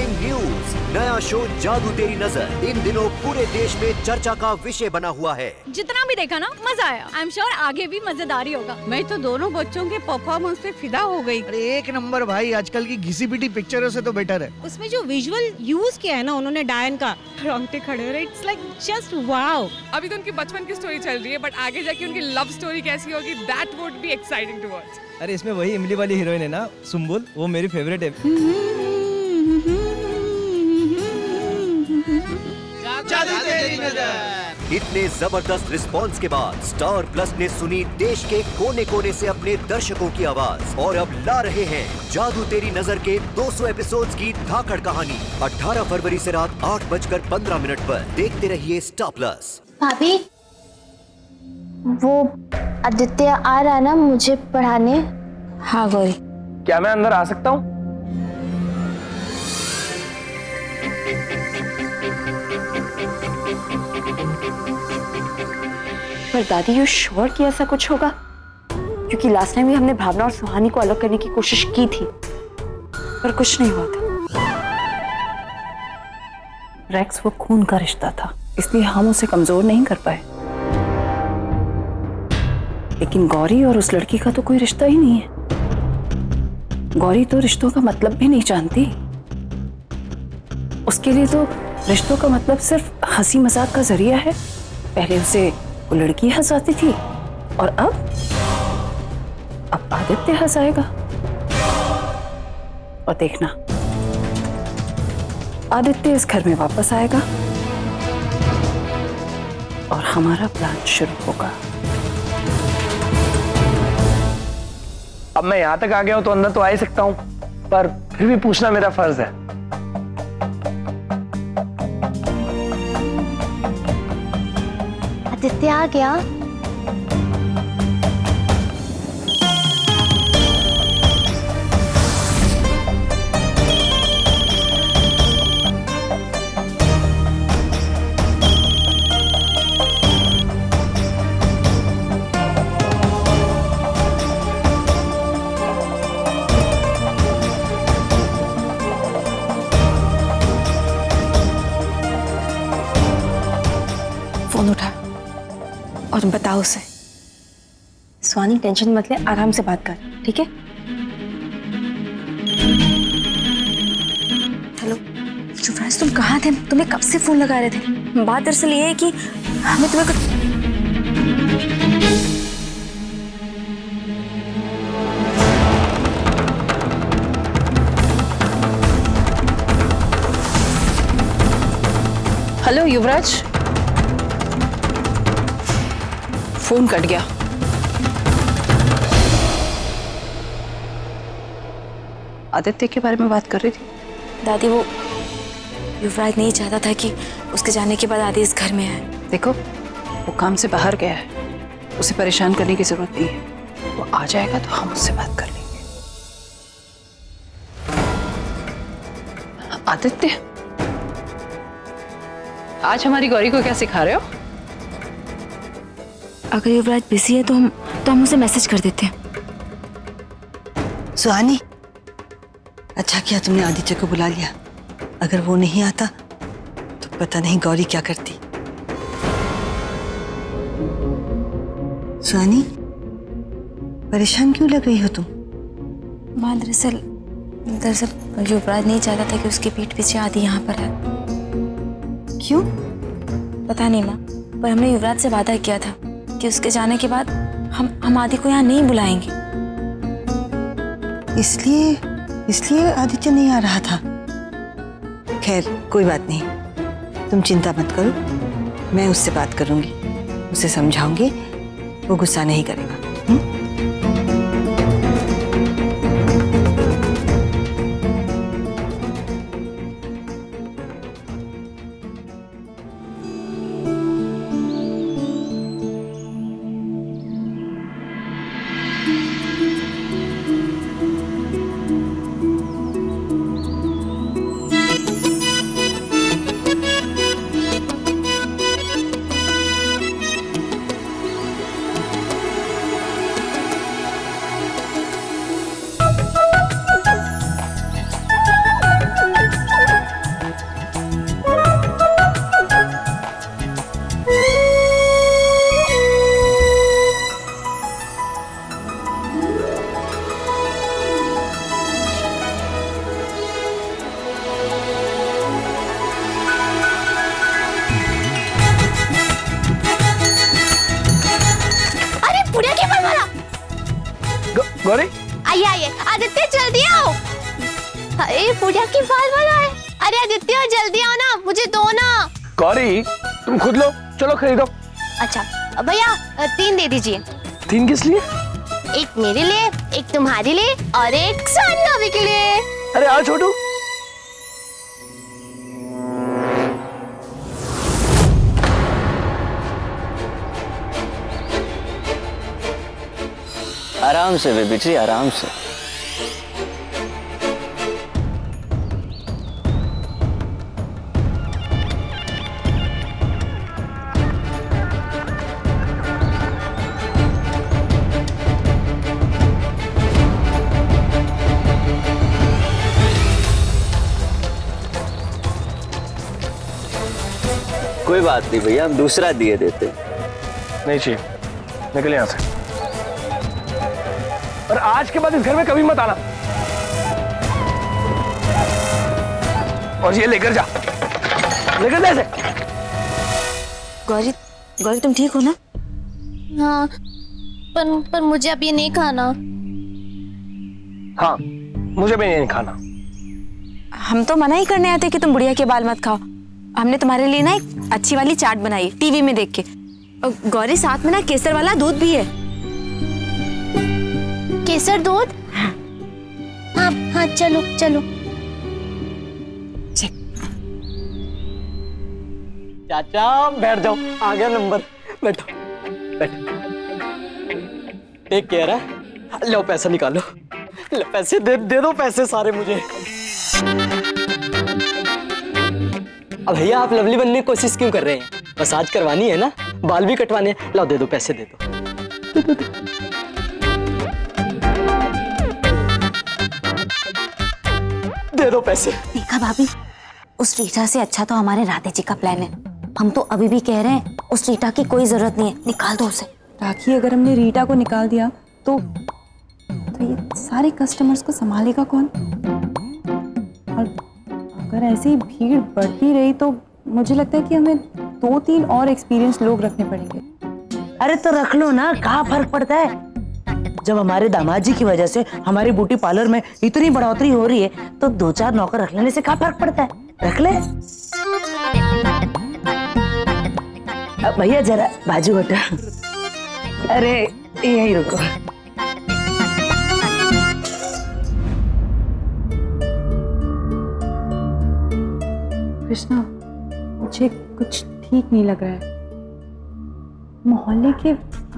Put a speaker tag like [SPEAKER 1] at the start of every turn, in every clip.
[SPEAKER 1] Breaking news, नया show जादू तेरी नजर इन दिनों पूरे देश में चर्चा का विषय बना हुआ है।
[SPEAKER 2] जितना भी देखा ना मजा आया। आई एम श्योर आगे भी मजेदार ही होगा।
[SPEAKER 3] मैं तो दोनों बच्चों के परफॉर्मेंस पे फिदा हो गई।
[SPEAKER 4] अरे एक नंबर भाई, आजकल की घिसी पिटी पिक्चरों से तो बेटर है।
[SPEAKER 3] उसमें जो विजुअल यूज किया है ना उन्होंने डायन का, रोंगटे खड़े हो रहे। It's like just wow.
[SPEAKER 5] अभी तो उनकी बचपन की स्टोरी चल रही है, बट आगे जाके उनकी लव स्टोरी कैसी होगी, that would be exciting to watch.
[SPEAKER 6] अरे इसमें वही इमली वाली हीरोइन है ना, सुम्बुल, वो मेरी फेवरेट है।
[SPEAKER 1] जादू तेरी नजर। इतने जबरदस्त रिस्पांस के बाद स्टार प्लस ने सुनी देश के कोने कोने से अपने दर्शकों की आवाज और अब ला रहे हैं जादू तेरी नजर के 200 एपिसोड्स की धाकड़ कहानी। 18 फरवरी से रात 8:15 पर देखते रहिए स्टार प्लस।
[SPEAKER 7] भाभी, वो आदित्य आ रहा ना मुझे पढ़ाने?
[SPEAKER 8] हाँ गौरी।
[SPEAKER 6] क्या मैं अंदर आ सकता हूँ?
[SPEAKER 8] पर दादी यू श्योर कि ऐसा कुछ होगा? क्योंकि लास्ट टाइम भी हमने भावना और सुहानी को अलग करने की कोशिश की थी, पर कुछ नहीं हुआ था।
[SPEAKER 9] रेक्स वो खून का रिश्ता था, इसलिए हम उसे कमजोर नहीं कर पाए। लेकिन गौरी और उस लड़की का तो कोई रिश्ता ही नहीं है। गौरी तो रिश्तों का मतलब भी नहीं जानती। उसके लिए तो रिश्तों का मतलब सिर्फ हंसी मजाक का जरिया है। पहले उसे वो लड़की हंसाती थी और अब आदित्य हंसाएगा। और देखना, आदित्य इस घर में वापस आएगा और हमारा प्लान शुरू होगा।
[SPEAKER 6] अब मैं यहाँ तक आ गया हूँ तो अंदर तो आ ही सकता हूँ, पर फिर भी पूछना मेरा फर्ज है।
[SPEAKER 7] आदित्य आ गया?
[SPEAKER 8] फोन उठा और बताओ उसे। सुहानी टेंशन मत ले, आराम से बात कर, ठीक है? हेलो युवराज, तुम कहाँ थे? तुम्हें कब से फोन लगा रहे थे। बात दरअसल ये है कि हमें तुम्हें
[SPEAKER 9] हेलो युवराज, फोन कट गया। आदित्य के बारे में बात कर रही थी
[SPEAKER 8] दादी। वो युवराज नहीं चाहता था कि उसके जाने के बाद आदि इस घर में आए।
[SPEAKER 9] देखो, वो काम से बाहर गया है, उसे परेशान करने की जरूरत नहीं है। वो आ जाएगा तो हम उससे बात कर लेंगे। आदित्य, आज हमारी गौरी को क्या सिखा रहे हो?
[SPEAKER 8] अगर युवराज बिजी है तो हम उसे मैसेज कर देते हैं।
[SPEAKER 10] सुहानी, अच्छा किया तुमने आदित्य को बुला लिया। अगर वो नहीं आता तो पता नहीं गौरी क्या करती। सुहानी, परेशान क्यों लग रही हो तुम?
[SPEAKER 8] माँ, दरअसल युवराज नहीं चाहता था कि उसके पीठ पीछे आदि यहाँ पर है।
[SPEAKER 10] क्यों? पता
[SPEAKER 8] नहीं माँ, पर हमने युवराज से वादा किया था कि उसके जाने के बाद हम आदि को यहाँ नहीं बुलाएंगे।
[SPEAKER 10] इसलिए आदित्य नहीं आ रहा था। खैर कोई बात नहीं, तुम चिंता मत करो, मैं उससे बात करूंगी, उसे समझाऊंगी, वो गुस्सा नहीं करेगा।
[SPEAKER 7] बुढ़िया के बाल वाला है। अरे आदित्य जल्दी आओ ना, मुझे दो ना।
[SPEAKER 6] गौरी तुम खुद लो, चलो खरीदो।
[SPEAKER 7] अच्छा भैया 3 दे दीजिए।
[SPEAKER 6] 3 किस लिए?
[SPEAKER 7] एक मेरे लिए, एक तुम्हारे लिए और एक सानी भाभी के लिए।
[SPEAKER 6] अरे आओ छोटू।
[SPEAKER 11] आराम से बेबी जी, आराम से। कोई बात नहीं भैया, हम दूसरा दिए देते।
[SPEAKER 6] नहीं चाहिए, निकल यहां से। और आज के बाद इस घर में कभी मत आना। और ये लेकर जा, लेकर जा इसे।
[SPEAKER 8] गौरी, गौरी तुम ठीक हो ना?
[SPEAKER 7] हाँ, पर मुझे अब ये नहीं खाना।
[SPEAKER 6] हाँ, मुझे भी नहीं खाना।
[SPEAKER 8] हम तो मना ही करने आते कि तुम बुढ़िया के बाल मत खाओ। हमने तुम्हारे लिए ना एक अच्छी वाली चाट बनाई टीवी में देख के। और गौरी साथ में ना केसर वाला दूध भी है।
[SPEAKER 7] केसर दूध? हाँ हाँ चलो चलो।
[SPEAKER 11] चाचा बैठ जाओ, आ गया नंबर। बैठो बैठो। टेक केयर है। लो पैसा निकालो, लो पैसे दे दो पैसे सारे मुझे। अब भैया आप लवली बनने की कोशिश क्यों कर रहे हैं? मसाज करवानी है ना, बाल भी कटवाने हैं। लो दे दो पैसे, दे दो। दे दो पैसे।
[SPEAKER 8] देखा भाभी, उस रीटा से अच्छा तो हमारे राधे जी का प्लान है। हम तो अभी भी कह रहे हैं उस रीटा की कोई जरूरत नहीं है, निकाल दो उसे।
[SPEAKER 9] राखी, अगर हमने रीटा को निकाल दिया तो ये सारे कस्टमर्स को संभालेगा कौन? और अगर ऐसे ही भीड़ बढ़ती रही तो मुझे लगता है कि हमें 2-3 और एक्सपीरियंस लोग रखने पड़ेंगे।
[SPEAKER 12] अरे तो रख लो ना, कहाँ फर्क पड़ता है? जब हमारे दामाद जी की वजह से हमारी ब्यूटी पार्लर में इतनी बढ़ोतरी हो रही है तो 2-4 नौकर रख लेने से क्या फर्क पड़ता है? रख ले। भैया जरा बाजू हटा। अरे यहीं रुको।
[SPEAKER 9] कृष्णा, मुझे कुछ ठीक नहीं लग रहा है। मोहल्ले के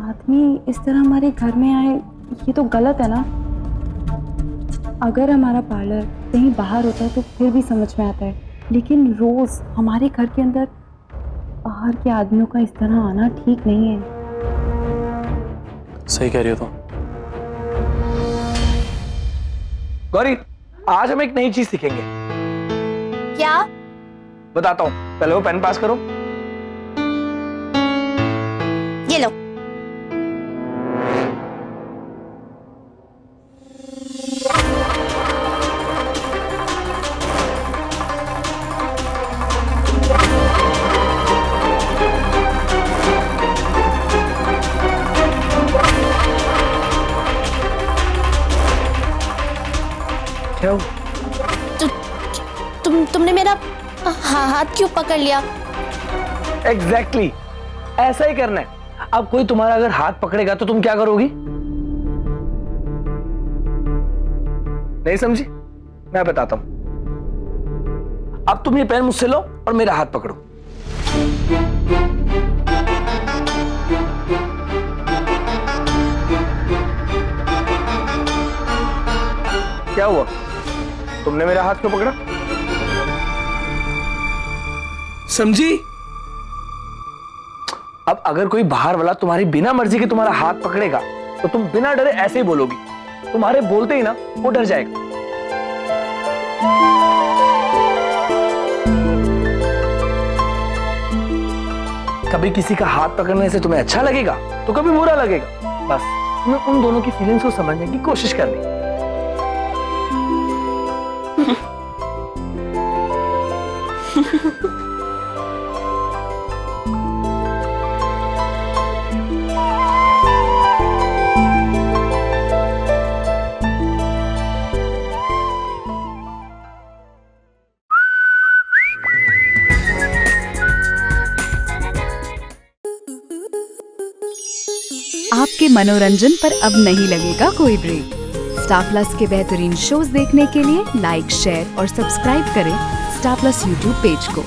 [SPEAKER 9] आदमी इस तरह हमारे घर में आए, ये तो गलत है ना। अगर हमारा पार्लर कहीं बाहर होता है तो फिर भी समझ में आता है, लेकिन रोज हमारे घर के अंदर बाहर के आदमियों का इस तरह आना ठीक नहीं है।
[SPEAKER 6] सही कह रही हो तुम। गौरी, आज हम एक नई चीज सीखेंगे।
[SPEAKER 7] क्या?
[SPEAKER 6] बताता हूँ, पहले वो पेन पास करो।
[SPEAKER 7] ये लो।
[SPEAKER 6] क्या?
[SPEAKER 7] तुमने मेरा हाथ क्यों पकड़ लिया?
[SPEAKER 6] Exactly. ऐसा ही करना है। अब कोई तुम्हारा अगर हाथ पकड़ेगा तो तुम क्या करोगी? नहीं समझी? मैं बताता हूं। अब तुम ये पेन मुझसे लो और मेरा हाथ पकड़ो। क्या हुआ? तुमने मेरा हाथ क्यों पकड़ा? समझी? अब अगर कोई बाहर वाला तुम्हारी बिना मर्जी के तुम्हारा हाथ पकड़ेगा तो तुम बिना डरे ऐसे ही बोलोगी। तुम्हारे बोलते ही ना वो डर जाएगा। कभी किसी का हाथ पकड़ने से तुम्हें अच्छा लगेगा तो कभी बुरा लगेगा। बस तुम्हें उन दोनों की फीलिंग्स को समझने की कोशिश करनी।
[SPEAKER 13] आपके मनोरंजन पर अब नहीं लगेगा कोई ब्रेक। स्टार प्लस के बेहतरीन शोज देखने के लिए लाइक, शेयर और सब्सक्राइब करें स्टार प्लस यूट्यूब पेज को।